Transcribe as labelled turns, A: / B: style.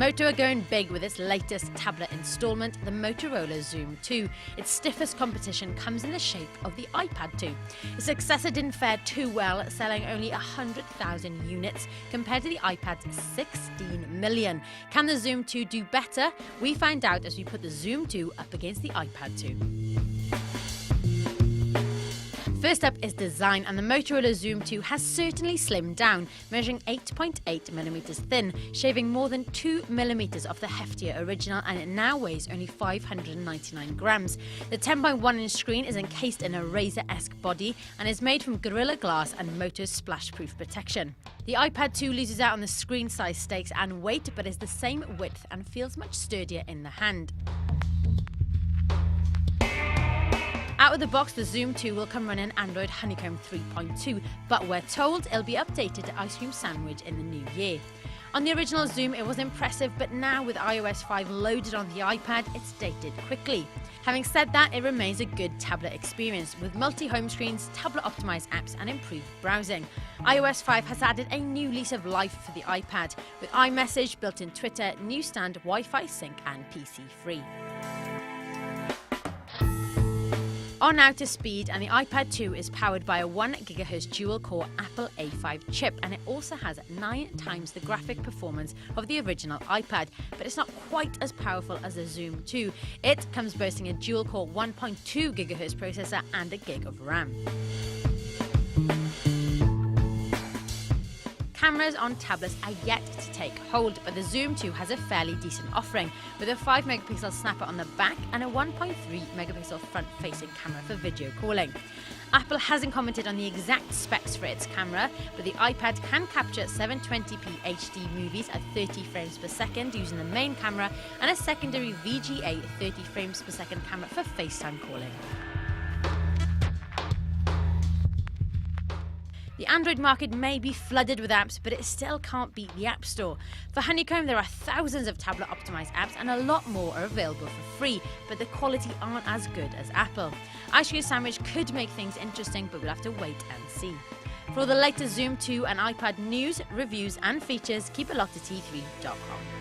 A: Moto are going big with its latest tablet installment, the Motorola Xoom 2. Its stiffest competition comes in the shape of the iPad 2. Its successor didn't fare too well, selling only 100,000 units compared to the iPad's 16 million. Can the Xoom 2 do better? We find out as we put the Xoom 2 up against the iPad 2. First up is design, and the Motorola Xoom 2 has certainly slimmed down, measuring 8.8mm thin, shaving more than 2mm off the heftier original, and it now weighs only 599 grams. The 10.1-inch screen is encased in a razor-esque body and is made from Gorilla Glass and Moto's splash-proof protection. The iPad 2 loses out on the screen size stakes and weight, but is the same width and feels much sturdier in the hand. Out of the box, the Xoom 2 will come running Android Honeycomb 3.2, but we're told it'll be updated to Ice Cream Sandwich in the new year. On the original Xoom, it was impressive, but now with iOS 5 loaded on the iPad, it's dated quickly. Having said that, it remains a good tablet experience with multi-home screens, tablet-optimized apps, and improved browsing. iOS 5 has added a new lease of life for the iPad, with iMessage, built-in Twitter, newsstand, Wi-Fi sync, and PC-free. On now to speed, and the iPad 2 is powered by a 1GHz dual-core Apple A5 chip, and it also has 9 times the graphic performance of the original iPad, but it's not quite as powerful as the Xoom 2. It comes boasting a dual-core 1.2GHz processor and a gig of RAM. Cameras on tablets are yet to take hold, but the Xoom 2 has a fairly decent offering, with a 5MP snapper on the back and a 1.3MP front-facing camera for video calling. Apple hasn't commented on the exact specs for its camera, but the iPad can capture 720p HD movies at 30 frames per second using the main camera and a secondary VGA 30 frames per second camera for FaceTime calling. The Android market may be flooded with apps, but it still can't beat the App Store. For Honeycomb, there are thousands of tablet-optimized apps, and a lot more are available for free, but the quality aren't as good as Apple. Ice Cream Sandwich could make things interesting, but we'll have to wait and see. For all the latest Xoom 2 and iPad news, reviews, and features, keep it locked to t3.com.